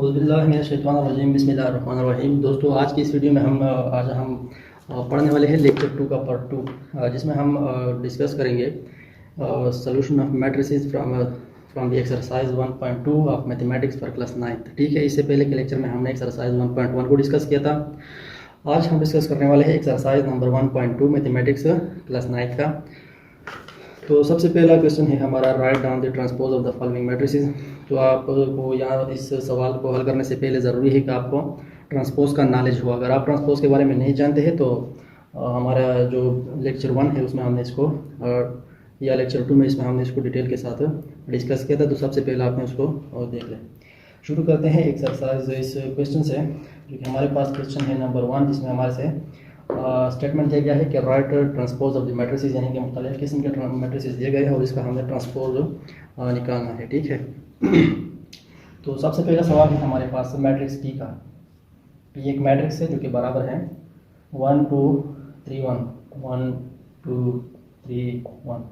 औज़ुबिल्लाहिमिनश्शैतानिर्रजीम बिस्मिल्लाहिर्रहमानिर्रहीम। दोस्तों, आज की इस वीडियो में आज हम पढ़ने वाले हैं लेक्चर 2 का पार्ट 2, जिसमें हम डिस्कस करेंगे solution of matrices from the exercise 1.2 of mathematics for class 9। ठीक है, इससे पहले के लेक्चर में हमने एक्सरसाइज 1.1 को डिस्कस किया था। आज हम डिस्कस करने वाले हैं एक्सरसाइज नंबर 1.2 मैथमेटिक्स क्लास 9 का। तो सबसे पहला क्वेश्चन है हमारा, write down the transpose of the following matrices. तो आपको यहाँ इस सवाल को हल करने से पहले ज़रूरी है कि आपको ट्रांसपोज का नॉलेज हो। अगर आप ट्रांसपोज के बारे में नहीं जानते हैं तो हमारा जो लेक्चर 1 है उसमें हमने इसको या लेक्चर 2 में इसमें हमने इसको डिटेल के साथ डिस्कस किया था। तो सबसे पहले आपने उसको देख लें। शुरू करते हैं एक्सरसाइज इस क्वेश्चन से, जो कि हमारे पास क्वेश्चन है नंबर 1, जिसमें हमारे से स्टेटमेंट दिया गया है कि right transpose of the matrices, यानी कि मुख्तलिफ किस्म के मैट्रिसेस दिए गए हैं और इसका हमने ट्रांसपोज निकालना है। ठीक है, तो सबसे पहला सवाल है हमारे पास मैट्रिक्स टी का। ये एक मैट्रिक्स है जो कि बराबर है 1 2 3 1 1 2 3 1,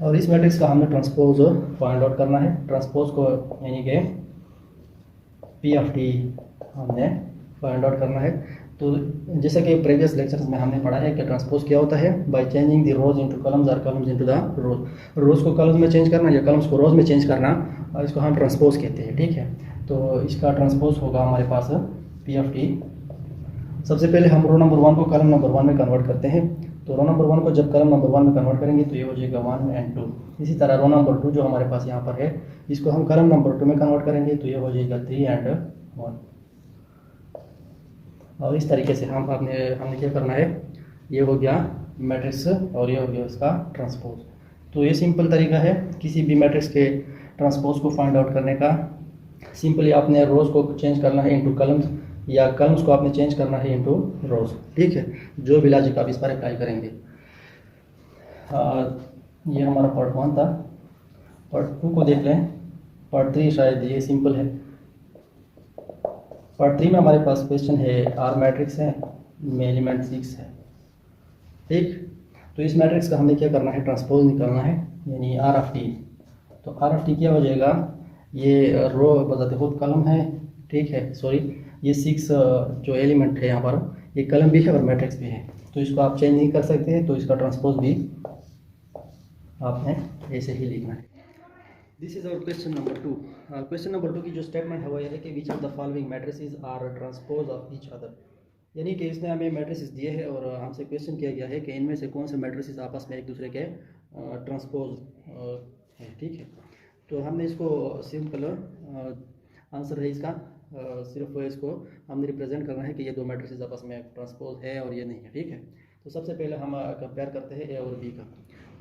और इस मैट्रिक्स का हमने ट्रांसपोज फाइंड आउट करना है। ट्रांसपोज को यानी कि पी ऑफ टी हमने फाइंड आउट करना है। तो जैसा कि प्रीवियस लेक्चर्स में हमने पढ़ा है कि ट्रांसपोज क्या होता है, by changing the rose into columns और कॉलम्स इनटू द रोज। रोज को कॉलम्स में चेंज करना या कॉलम्स को रोज में चेंज करना, और इसको हम ट्रांसपोज कहते हैं। ठीक है, तो इसका ट्रांसपोज होगा हमारे पास पी ऑफ टी। सबसे पहले हम रो नंबर 1 को कॉलम नंबर 1 में कन्वर्ट करते हैं। तो रो नंबर 1 को जब कॉलम नंबर 1 में कन्वर्ट करेंगे तो ये हो जाएगा 1 और 2। इसी तरह रो नंबर 2 जो हमारे पास यहाँ पर है, इसको हम कॉलम नंबर 2 में कन्वर्ट करेंगे तो ये हो जाएगा 3 और 1। और इस तरीके से हमने क्या करना है, ये हो गया मैट्रिक्स और ये हो गया इसका ट्रांसपोज। तो ये सिंपल तरीका है किसी भी मैट्रिक्स के ट्रांसपोज को फाइंड आउट करने का। सिंपली आपने रोज को चेंज करना है इनटू कॉलम्स, या कॉलम्स को आपने चेंज करना है इनटू रोज। ठीक है, जो भी लॉजिक आप इस पर अप्लाई करेंगे। ये हमारा पार्ट 1 था। पार्ट 2 को देख लें। पार्ट 3 शायद ये सिंपल है। पार्ट 3 में हमारे पास क्वेश्चन है, आर मैट्रिक्स है में एलिमेंट 6 है। ठीक, तो इस मैट्रिक्स का हमें क्या करना है, ट्रांसपोज निकालना है, यानी आर ऑफ टी। तो आर ऑफ टी क्या हो जाएगा, ये रो बताते खुद कॉलम है। ठीक है, सॉरी, ये 6 जो एलिमेंट है यहाँ पर, ये कॉलम भी है और मैट्रिक्स भी है। तो इसको आप चेंज नहीं कर सकते हैं, तो इसका ट्रांसपोज भी आपने ऐसे ही लिखना है। This is our question number 2। Question number 2 की जो स्टेटमेंट है वो ये है कि which of the following matrices are transpose of each other. यानी कि इसने हमें मैट्रिसेस दिए हैं और हमसे क्वेश्चन किया गया है कि इनमें से कौन से मैट्रिसेस आपस में एक दूसरे के ट्रांसपोज है। ठीक है, तो हमने इसको सिंपल आंसर है इसका, सिर्फ इसको हमने रिप्रेजेंट करना है कि ये दो मैट्रिसेस आपस में ट्रांसपोज है और ये नहीं है। ठीक है, तो सबसे पहले हम कंपेयर करते हैं ए और बी का।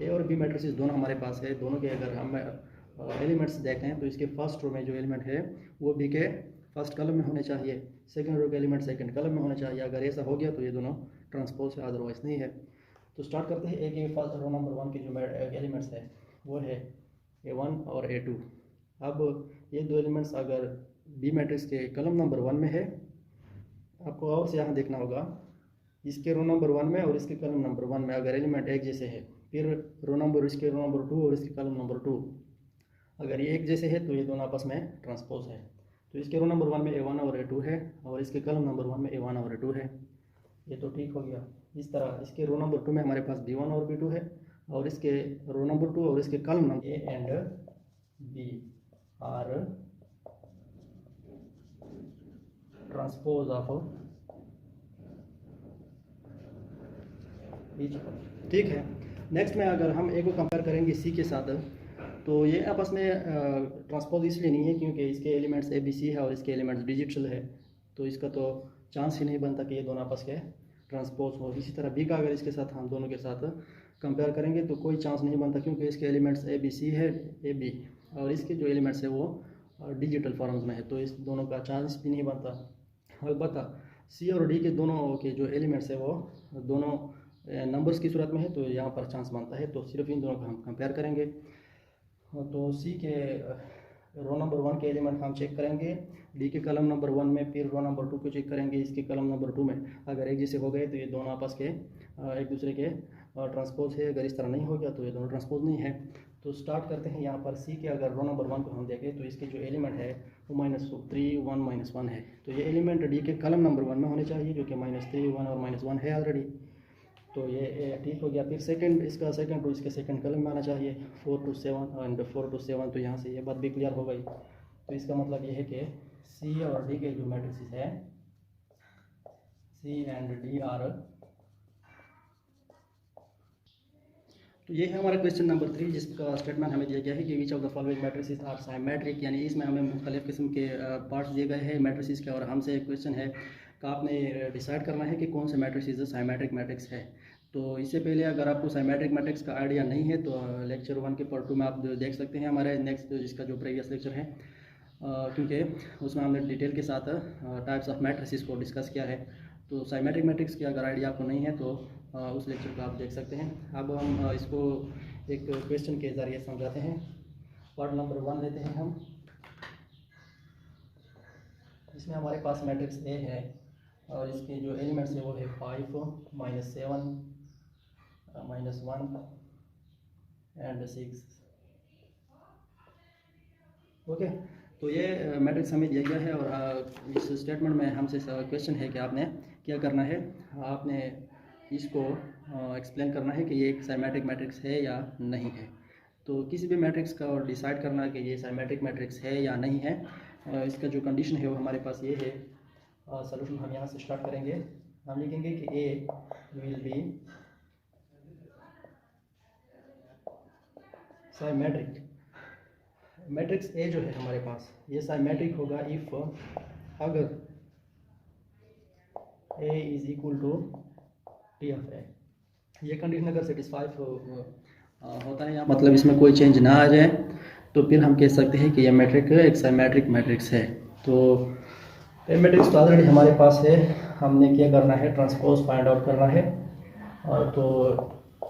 ए और बी मैट्रिसेस दोनों हमारे पास है। दोनों के अगर हम एलिमेंट्स देखें तो इसके फर्स्ट रो में जो एलिमेंट है वो बी के फर्स्ट कॉलम में होने चाहिए, सेकंड रो के एलिमेंट सेकंड कॉलम में होने चाहिए। अगर ऐसा हो गया तो ये दोनों ट्रांसपोज है, अदरवाइज नहीं है। तो स्टार्ट करते हैं ए के फर्स्ट रो नंबर 1 के जो एलिमेंट्स है वो है A1 और A2। अब ये दो एलिमेंट्स अगर बी मैट्रिक्स के कॉलम नंबर 1 में है, आपको और से यहाँ देखना होगा, इसके रो नंबर 1 में और इसके कॉलम नंबर 1 में अगर एलिमेंट एक जैसे है, फिर रो नंबर 2 और इसके कॉलम नंबर 2 अगर ये एक जैसे है तो ये दोनों आपस में ट्रांसपोज है। तो इसके रो नंबर 1 में A1 और A2 है और इसके कॉलम नंबर 1 में A1 और A2 है। ये तो ठीक हो गया। इस तरह इसके रो नंबर 2 में हमारे पास B1 और B2 है और इसके रो नंबर 2 और इसके column number A and B are transpose of each other. ठीक है, नेक्स्ट में अगर हम ए को कंपेयर करेंगे सी के साथ, तो ये आपस में ट्रांसपोज इसलिए नहीं है क्योंकि इसके एलिमेंट्स ए बी सी है और इसके एलिमेंट्स डिजिटल है, तो इसका तो चांस ही नहीं बनता कि ये दोनों आपस के ट्रांसपोज हो। इसी तरह बी का अगर इसके साथ हम दोनों के साथ कंपेयर करेंगे तो कोई चांस नहीं बनता क्योंकि इसके एलिमेंट्स ए बी सी है, ए बी, और इसके जो एलिमेंट्स है वो डिजिटल फॉर्म्स में है, तो इस दोनों का चांस भी नहीं बनता। अलबत्ता सी और डी के दोनों के जो एलिमेंट्स है वो दोनों नंबर्स की सूरत में है, तो यहाँ पर चांस बनता है। तो सिर्फ इन दोनों का हम कंपेयर करेंगे। तो सी के रो नंबर 1 के एलिमेंट हम चेक करेंगे, डी के कॉलम नंबर 1 में, फिर रो नंबर 2 को चेक करेंगे इसके कॉलम नंबर 2 में। अगर एक जैसे हो गए तो ये दोनों आपस के एक दूसरे के ट्रांसपोज है, अगर इस तरह नहीं हो गया तो ये दोनों ट्रांसपोज नहीं है। तो स्टार्ट करते हैं यहाँ पर सी के। अगर रो नंबर 1 को हम देखें तो इसके जो एलिमेंट है वो -3 1 -1 है। तो ये एलिमेंट डी के कॉलम नंबर 1 में होने चाहिए, जो कि -3 1 और -1 है ऑलरेडी। तो ये ठीक हो गया। फिर सेकंड, इसका सेकंड रो इसके सेकंड कॉलम में आना चाहिए, 4 to 7 एंड 4 to 7। तो यहाँ से ये बात भी क्लियर हो गई। तो इसका मतलब ये है कि सी और डी के जो मैट्रिक्स है, सी एंड डी आर, तो ये है हमारा क्वेश्चन नंबर 3, जिसका स्टेटमेंट हमें दिया गया है कि which of the following matrices are symmetric. यानी इसमें हमें मुख्तलिफ किस्म के पार्ट्स दिए गए हैं मैट्रिसेस के, और हमसे एक क्वेश्चन है कि आपने डिसाइड करना है कि कौन से मैट्रिसेस साइमेट्रिक मैट्रिक्स है। तो इससे पहले अगर आपको साइमेट्रिक मैट्रिक्स का आइडिया नहीं है तो लेक्चर 1 के पार्ट 2 में आप देख सकते हैं हमारे नेक्स्ट जिसका जो प्रीवियस लेक्चर है, क्योंकि उसमें हमने डिटेल के साथ टाइप्स ऑफ मैट्रिसेस को डिस्कस किया है। तो साइमेट्रिक मैट्रिक्स की अगर आइडिया आपको नहीं है तो उस लेक्चर को आप देख सकते हैं। अब हम इसको एक क्वेश्चन के ज़रिए समझाते हैं। पार्ट नंबर 1 लेते हैं हम। इसमें हमारे पास मैट्रिक्स ए है और इसके जो एलिमेंट्स है वो है 5 -7 -1 एंड 6। ओके, तो ये मैट्रिक्स हमें दिया गया है और इस स्टेटमेंट में हमसे क्वेश्चन है कि आपने क्या करना है, आपने इसको एक्सप्लेन करना है कि ये एक साइमेट्रिक मैट्रिक्स है या नहीं है। तो किसी भी मैट्रिक्स का और डिसाइड करना कि ये साइमेट्रिक मैट्रिक्स है या नहीं है, इसका जो कंडीशन है वो हमारे पास ये है। सॉल्यूशन हम यहाँ से स्टार्ट करेंगे। हम लिखेंगे कि A will be symmetric. Matrix A जो है हमारे पास ये साइमेट्रिक होगा इफ़ अगर A is equal to T of A. ये कंडीशन अगर सेटिस्फाई होता है या मतलब इसमें कोई चेंज ना आ जाए तो फिर हम कह सकते हैं कि यह मैट्रिक एक साइमेट्रिक मैट्रिक्स है। तो ए मैट्रिक्स तो ऑलरेडी हमारे पास है, हमने क्या करना है, ट्रांसपोज फाइंड आउट करना है। और तो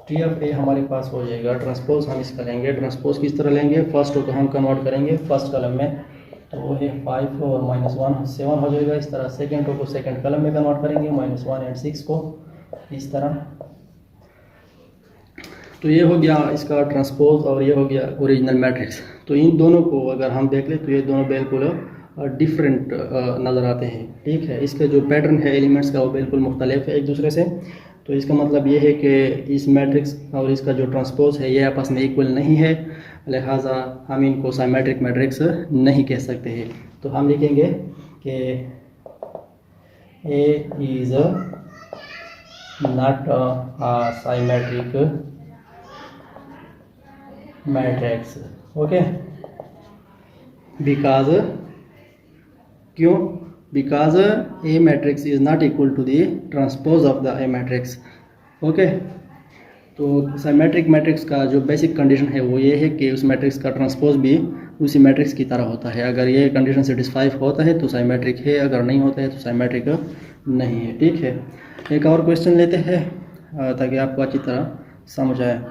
टी ऑफ ए हमारे पास हो जाएगा, ट्रांसपोज हम इसका लेंगे। ट्रांसपोज किस तरह लेंगे, फर्स्ट रो को हम कन्वर्ट करेंगे फर्स्ट कॉलम में, तो वो है 5 और -1 7 हो जाएगा। इस तरह सेकंड रो को सेकंड कॉलम में कन्वर्ट करेंगे, -1 एंड 6 को इस तरह। तो ये हो गया इसका ट्रांसपोज और ये हो गया ओरिजिनल मैट्रिक्स। तो इन दोनों को अगर हम देख लें तो ये दोनों बिल्कुल डिफरेंट नज़र आते हैं। ठीक है, इसका जो पैटर्न है एलिमेंट्स का वो बिल्कुल मुख्तलिफ है एक दूसरे से। तो इसका मतलब ये है कि इस मैट्रिक्स और इसका जो ट्रांसपोज है ये आपस में इक्वल नहीं है, लिहाजा हम इनको साइमेट्रिक मैट्रिक्स नहीं कह सकते हैं। तो हम लिखेंगे कि A is not a symmetric matrix. Okay, because क्यों, because A matrix is not equal to the transpose of the A matrix. Okay, तो साइमेट्रिक मैट्रिक्स का जो बेसिक कंडीशन है वो ये है कि उस मैट्रिक्स का ट्रांसपोज भी उसी मैट्रिक्स की तरह होता है। अगर ये कंडीशन सेटिस्फाई होता है तो साइमेट्रिक है, अगर नहीं होता है तो साइमेट्रिक नहीं है। ठीक है, एक और क्वेश्चन लेते हैं ताकि आपको अच्छी तरह समझ आए।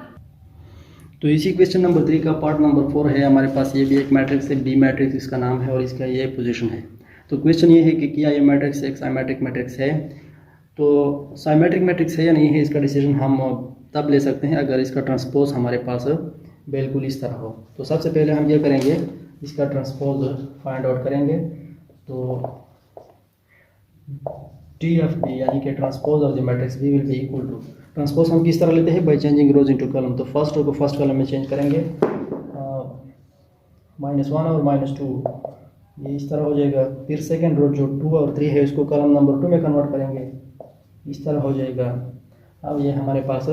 तो इसी क्वेश्चन नंबर 3 का पार्ट नंबर 4 है हमारे पास। ये भी एक मैट्रिक्स है, बी मैट्रिक्स इसका नाम है और इसका ये पोजीशन है। तो क्वेश्चन ये है कि क्या ये मैट्रिक्स एक साइमेट्रिक मैट्रिक्स है। तो साइमेट्रिक मैट्रिक्स है या नहीं है, इसका डिसीजन हम तब ले सकते हैं अगर इसका ट्रांसपोज हमारे पास बिल्कुल इस तरह हो। तो सबसे पहले हम ये करेंगे, इसका ट्रांसपोज फाइंड आउट करेंगे। तो टी ऑफ बी यानी कि transpose of the matrix B will be equal to, transpose हम किस तरह लेते हैं, by changing rows into column. तो फर्स्ट रो को फर्स्ट कॉलम में चेंज करेंगे, -1 और -2 ये इस तरह हो जाएगा। फिर सेकंड रो जो 2 और 3 है उसको कॉलम नंबर 2 में कन्वर्ट करेंगे, इस तरह हो जाएगा। अब ये हमारे पास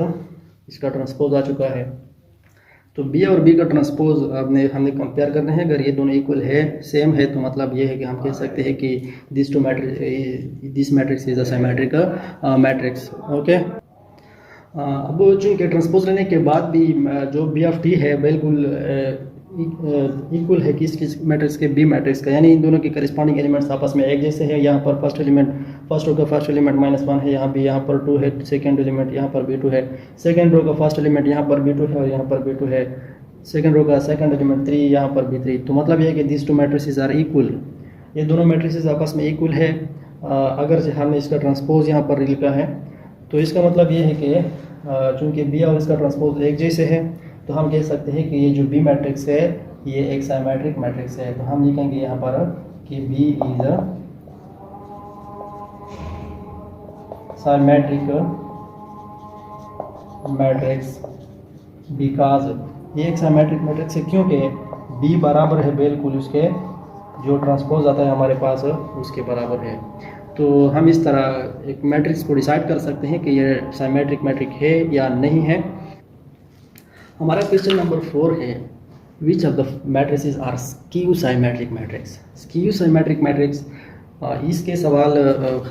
इसका ट्रांसपोज आ चुका है। तो बी और बी का ट्रांसपोज हमने कंपेयर करना है। अगर ये दोनों इक्वल है, सेम है, तो मतलब ये है कि हम कह सकते हैं कि this matrix is a symmetric matrix. Okay, अब चूँकि ट्रांसपोज लेने के बाद भी जो बी ऑफ टी है बिल्कुल इक्वल है किस मैट्रिक्स के, बी मैट्रिक्स का, यानी इन दोनों के करस्पॉन्डिंग एलिमेंट्स आपस में एक जैसे हैं। यहाँ पर फर्स्ट रो का फर्स्ट एलिमेंट -1 है, यहाँ पर 2 है, सेकंड एलिमेंट यहाँ पर B2 है, सेकंड रो का फर्स्ट एलिमेंट यहाँ पर B2 है और यहाँ पर B2 है, सेकंड रो का सेकंड एलिमेंट 3 यहाँ पर B3। तो मतलब ये है कि this two matrices are equal, ये दोनों मैट्रिसेस आपस में इक्वल है। अगर हमने इसका ट्रांसपोज यहाँ पर लिखा है तो इसका मतलब ये है कि चूँकि बी और इसका ट्रांसपोज एक जैसे है तो हम कह सकते हैं कि ये जो बी मैट्रिक्स है ये एक साइमेट्रिक मैट्रिक्स है। तो हम लिखेंगे यहाँ पर कि B is a symmetric matrix because ये एक साइमेट्रिक मैट्रिक्स है क्योंकि बी बराबर है बिल्कुल उसके जो ट्रांसपोज आता है हमारे पास उसके बराबर है। तो हम इस तरह एक मैट्रिक्स को डिसाइड कर सकते हैं कि ये साइमेट्रिक मैट्रिक है या नहीं है। हमारा क्वेश्चन नंबर 4 है, which of the matrices are skew symmetric matrix. Skew symmetric matrix, इसके सवाल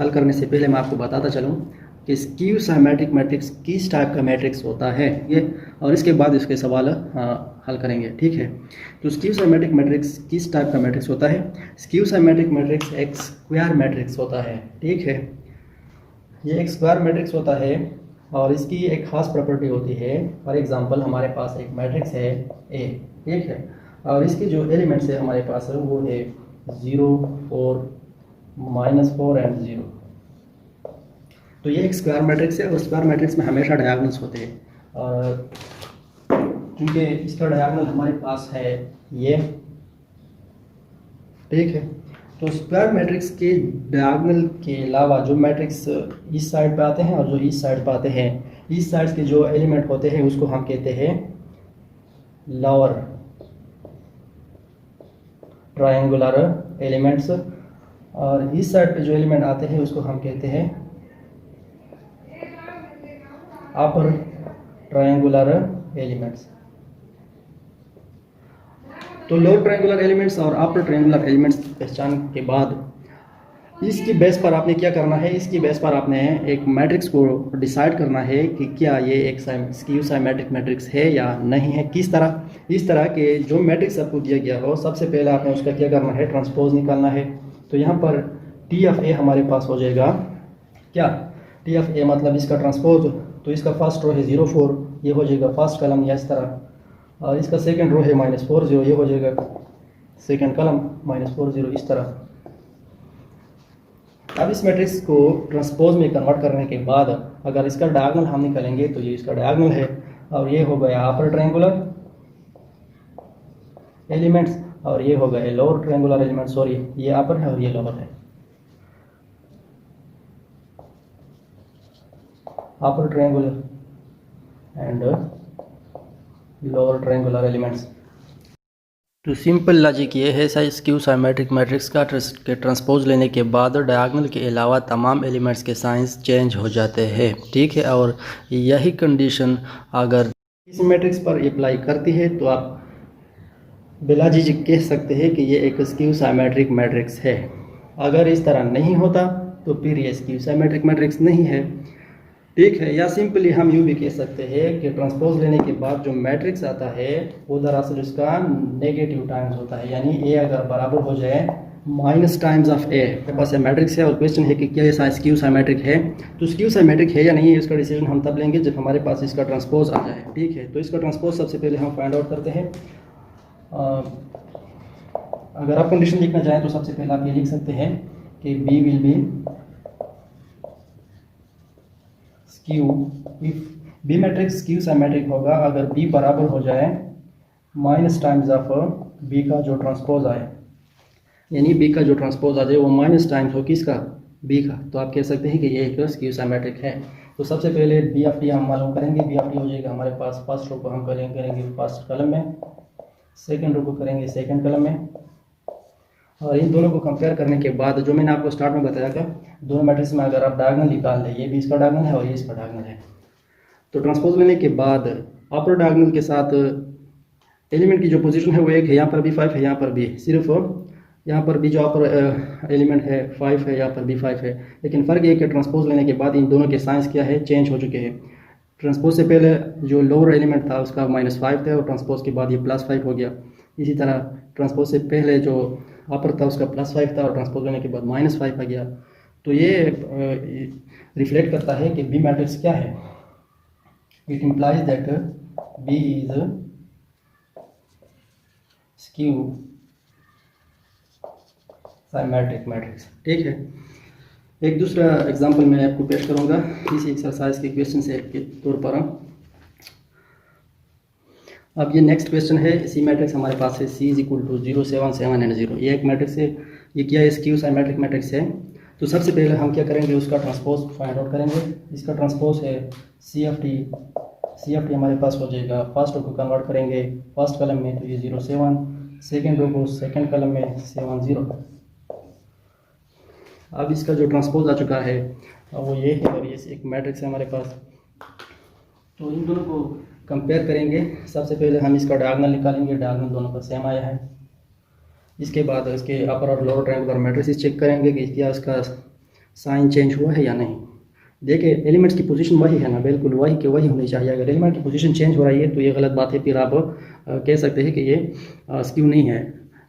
हल करने से पहले मैं आपको बताता चलूँ कि स्क्यू साइमेट्रिक मैट्रिक्स किस टाइप का मैट्रिक्स होता है ये, और इसके बाद इसके सवाल हल करेंगे, ठीक है। तो स्क्यू साइमेट्रिक मैट्रिक्स किस टाइप का मैट्रिक्स होता है? स्क्यू साइमेट्रिक मैट्रिक्स एक स्क्वायर मैट्रिक्स होता है, ठीक है। ये एक स्क्वायर मैट्रिक्स होता है और इसकी एक खास प्रॉपर्टी होती है। फॉर एग्जांपल हमारे पास एक मैट्रिक्स है ए, ठीक है, और इसके जो एलिमेंट्स है हमारे पास वो है 0, 4, -4 एंड 0। तो ये एक स्क्वायर मैट्रिक्स है और स्क्वायर मैट्रिक्स में हमेशा डायगोनल्स होते हैं, और क्योंकि इसका डायगोनल हमारे पास है ये, ठीक है। तो स्क्वायर मैट्रिक्स के डायगोनल के अलावा जो मैट्रिक्स इस साइड पे आते हैं और जो इस साइड पे आते हैं, इस साइड के जो एलिमेंट होते हैं उसको हम कहते हैं लोअर ट्रायंगुलर एलिमेंट्स, और इस साइड पे जो एलिमेंट आते हैं उसको हम कहते हैं अपर ट्रायंगुलर एलिमेंट्स। तो लोअर ट्रायंगुलर एलिमेंट्स और अपर ट्रायंगुलर एलिमेंट्स की पहचान के बाद इसकी बेस पर आपने क्या करना है, इसकी बेस पर आपने एक मैट्रिक्स को डिसाइड करना है कि क्या ये एक स्क्यू साइमेट्रिक मैट्रिक्स है या नहीं है। किस तरह? इस तरह के जो मैट्रिक्स आपको दिया गया हो सबसे पहले आपने उसका क्या करना है, ट्रांसपोज निकालना है। तो यहाँ पर टी ऑफ ए हमारे पास हो जाएगा क्या, टी ऑफ ए मतलब इसका ट्रांसपोज। तो इसका फर्स्ट रो है 0, 4, ये हो जाएगा फर्स्ट कलम या इस तरह, और इसका सेकंड रो है -4, 0, ये हो जाएगा सेकंड कलम -4, 0 इस तरह। अब इस मैट्रिक्स को ट्रांसपोज में कन्वर्ट करने के बाद अगर इसका डायगोनल हम निकालेंगे तो ये इसका डायगोनल है, और ये हो गया अपर ट्रायंगुलर एलिमेंट्स और ये हो गए लोअर ट्रायंगुलर एलिमेंट्स, सॉरी ये अपर है और ये लोअर है। Upper triangular and lower triangular elements. तो सिंपल लॉजिक ये है स्क्यू साइमेट्रिक मैट्रिक्स का के ट्रांसपोज लेने के बाद डायगोनल के अलावा तमाम एलिमेंट्स के साइंस चेंज हो जाते हैं, ठीक है। और यही कंडीशन अगर इस मैट्रिक्स पर अप्लाई करती है तो आप बिला झिझक कह सकते हैं कि ये एक स्क्यू साइमेट्रिक मैट्रिक्स है। अगर इस तरह नहीं होता तो फिर ये स्क्यू साइमेट्रिक मैट्रिक्स नहीं है, ठीक है। या सिंपली हम यूँ भी कह सकते हैं कि ट्रांसपोज लेने के बाद जो मैट्रिक्स आता है वो दरअसल उसका नेगेटिव टाइम्स होता है, यानी ए अगर बराबर हो जाए माइनस टाइम्स ऑफ ए। मेरे पास मैट्रिक्स है और क्वेश्चन है कि क्या ये स्क्यू साइमेट्रिक है। तो स्क्यू साइमेट्रिक है या नहीं है इसका डिसीजन हम तब लेंगे जब हमारे पास इसका ट्रांसपोज आ जाए, ठीक है। तो इसका ट्रांसपोज सबसे पहले हम फाइंड आउट करते हैं। अगर आप कंडीशन लिखना चाहें तो सबसे पहले आप ये लिख सकते हैं कि B will be skew if B matrix skew symmetric होगा अगर बी बराबर हो जाए माइनस टाइम्स ऑफ बी का जो ट्रांसपोज आए, यानी बी का जो ट्रांसपोज आ जाए वो माइनस टाइम्स हो किसका, बी का। तो आप कह सकते हैं कि ये एक स्क्यू साइमेट्रिक है। तो सबसे पहले बी ऑफ टी हम मालूम करेंगे। बी ऑफ टी हो जाएगा हमारे पास, फर्स्ट रो को हम करेंगे फर्स्ट कलम में, सेकंड रो को करेंगे सेकंड कलम में, और इन दोनों को कंपेयर करने के बाद जो मैंने आपको स्टार्ट में बताया था दोनों मैट्रिक्स में अगर आप डायगोनल निकाल लें, ये भी इसका डायगोनल है और ये इसका डायगोनल है, तो ट्रांसपोज लेने के बाद अपर डायगोनल के साथ एलिमेंट की जो पोजीशन है वो एक है, यहाँ पर भी 5 है, यहाँ पर भी सिर्फ यहाँ पर भी जो अपर एलिमेंट है 5 है, यहाँ पर भी 5 है। लेकिन फ़र्क ये है कि ट्रांसपोज लेने के बाद इन दोनों के साइंस क्या है, चेंज हो चुके हैं। ट्रांसपोज से पहले जो लोअर एलिमेंट था उसका -5 था और ट्रांसपोज के बाद ये +5 हो गया। इसी तरह ट्रांसपोज से पहले जो अपर था उसका +5 था और ट्रांसपोज लेने के बाद -5 आ गया। तो ये रिफ्लेक्ट करता है कि बी मैट्रिक्स क्या है। It implies that B is skew symmetric matrix, ठीक है। एक दूसरा एग्जांपल मैं आपको पेश करूंगा इसी एक्सरसाइज के क्वेश्चन से के तौर पर। अब ये नेक्स्ट क्वेश्चन है, सी मैट्रिक्स हमारे पास है, C is equal to 0 7 7 and 0। ये एक मैट्रिक्स है, ये क्या है, स्क्यू साइमेट्रिक मैट्रिक्स है। तो सबसे पहले हम क्या करेंगे, उसका ट्रांसपोज फाइंड आउट करेंगे। इसका ट्रांसपोज है सी एफ टी हमारे पास हो जाएगा, फर्स्ट रो को कन्वर्ट करेंगे फर्स्ट कलम में, तो ये 0 7, सेकेंड रो को सेकेंड कलम में 7 0। अब इसका जो ट्रांसपोज आ चुका है वो ये है, और ये एक मैट्रिक्स है हमारे पास। तो इन दोनों को कंपेयर करेंगे। सबसे पहले हम इसका डायगोनल निकालेंगे, डायगोनल दोनों का सेम आया है। इसके बाद इसके अपर और लोअर ट्रायंगुलर मैट्रिसेस चेक करेंगे कि क्या इसका साइन चेंज हुआ है या नहीं। देखिए एलिमेंट्स की पोजीशन वही है ना, बिल्कुल वही के वही होनी चाहिए। अगर एलिमेंट की पोजीशन चेंज हो रही है तो ये गलत बात है, फिर आप कह सकते हैं कि ये स्क्यू नहीं है।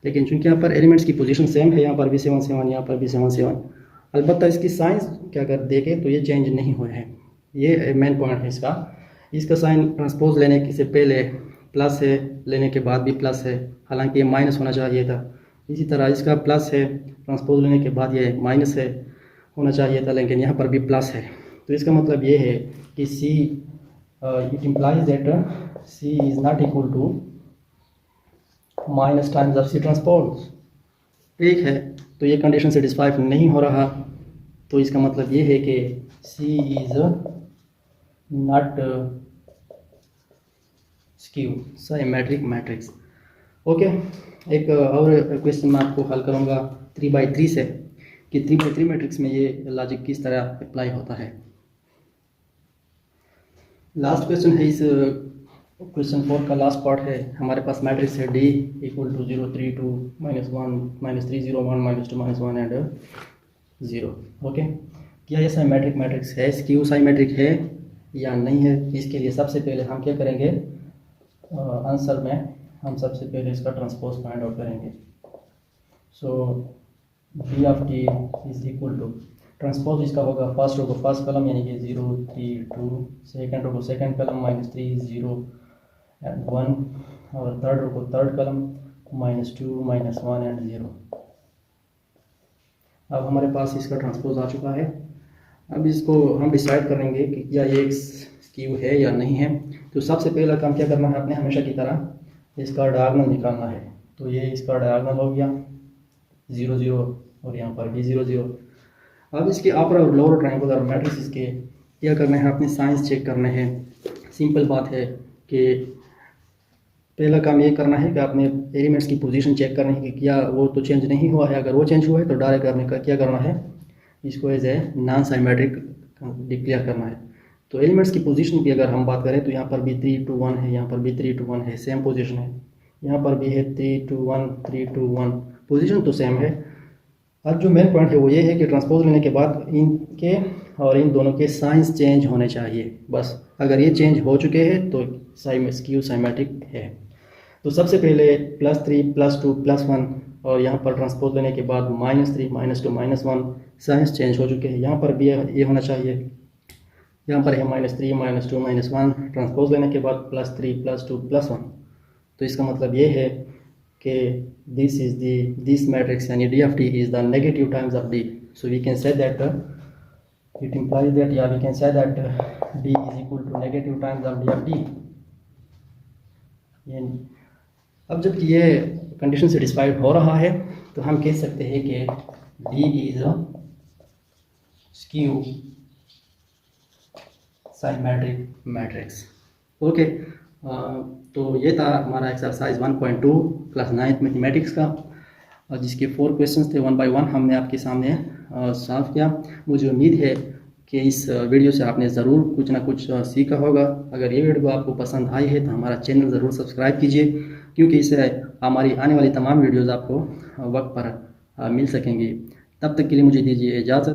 लेकिन चूंकि यहाँ पर एलिमेंट्स की पोजीशन सेम है, यहाँ पर भी 7 7, यहाँ पर भी 7 7, अलबत्ता इसकी साइंस क्या अगर देखें तो ये चेंज नहीं हुए हैं। ये मेन पॉइंट है इसका साइन ट्रांसपोज लेने से पहले प्लस है, लेने के बाद भी प्लस है, हालांकि ये माइनस होना चाहिए था। इसी तरह इसका प्लस है, ट्रांसपोज लेने के बाद ये माइनस है होना चाहिए था, लेकिन यहाँ पर भी प्लस है। तो इसका मतलब ये है कि C it implies that C is not equal to minus times of C transpose. ठीक है, तो ये कंडीशन सेटिस्फाई नहीं हो रहा, तो इसका मतलब ये है कि C is not skew symmetric matrix. Okay, एक और क्वेश्चन मैं आपको हल करूँगा 3x3 से, कि 3x3 मैट्रिक्स में ये लॉजिक किस तरह अप्लाई होता है। लास्ट क्वेश्चन है, इस क्वेश्चन 4 का लास्ट पार्ट है। हमारे पास मैट्रिक्स है D equal to 0 3 2 -1 -3 0 1 -2 -1 and 0। Okay, क्या ये साइमेट्रिक मैट्रिक्स है, स्क्यू साइमेट्रिक है या नहीं है। इसके लिए सबसे पहले हम क्या करेंगे, आंसर में हम सबसे पहले इसका ट्रांसपोज फाइंड आउट करेंगे। So D of T is equal to, transpose इसका होगा फर्स्ट रो को फर्स्ट कलम यानी कि 0 3 2, सेकेंड रो को सेकेंड कलम -3 0 एंड 1, और थर्ड रो को थर्ड कलम -2 -1 एंड 0। अब हमारे पास इसका ट्रांसपोज आ चुका है। अब इसको हम डिसाइड करेंगे कि क्या ये एक स्क्यू है या नहीं है। तो सबसे पहला काम क्या करना है, अपने हमेशा की तरह इसका डायगोनल निकालना है। तो ये इसका डायगोनल हो गया 0 0, और यहाँ पर भी 0 0। अब इसके अपर और लोअर ट्रायंगुलर मैट्रिसेस के क्या करने हैं, अपने साइंस चेक करने हैं। सिंपल बात है कि पहला काम ये करना है कि अपने एलिमेंट्स की पोजीशन चेक करनी है कि क्या वो तो चेंज नहीं हुआ है। अगर वो चेंज हुआ है तो डायरेक्ट करने का क्या करना है, इसको as a non symmetric declare करना है। तो एलिमेंट्स की पोजीशन की अगर हम बात करें तो यहाँ पर भी 3 2 1 है, यहाँ पर भी 3 2 1 है, सेम पोजीशन है। यहाँ पर भी है 3 2 1 3 2 1, पोजीशन तो सेम है। अब जो मेन पॉइंट है वो ये है कि ट्रांसपोज लेने के बाद इनके और इन दोनों के साइंस चेंज होने चाहिए। बस अगर ये चेंज हो चुके हैं तो स्क्यू साइमेट्रिक है। तो सबसे पहले +3 +2 +1, और यहाँ पर ट्रांसपोज लेने के बाद -3 -2 -1, साइंस चेंज हो चुके हैं। यहाँ पर भी ये होना चाहिए, यहाँ पर है -3 -2 -1, ट्रांसपोज लेने के बाद +3 +2 +1। तो इसका मतलब ये है कि दिस मैट्रिक्स यानी D of T is the negative times of D. So we can say that it implies that, yeah, we can say that D is equal to negative times of D of T. अब जब ये condition satisfied हो रहा है तो हम कह सकते हैं कि D is a skew symmetric matrix. Okay, तो ये था हमारा एक्सरसाइज 1.2 क्लास 9th मैथमेटिक्स का, जिसके 4 क्वेश्चंस थे 1 by 1 हमने आपके सामने सॉल्व किया। मुझे उम्मीद है कि इस वीडियो से आपने ज़रूर कुछ ना कुछ सीखा होगा। अगर ये वीडियो आपको पसंद आई है तो हमारा चैनल ज़रूर सब्सक्राइब कीजिए, क्योंकि इससे हमारी आने वाली तमाम वीडियोज़ आपको वक्त पर मिल सकेंगी। तब तक के लिए मुझे दीजिए इजाज़त।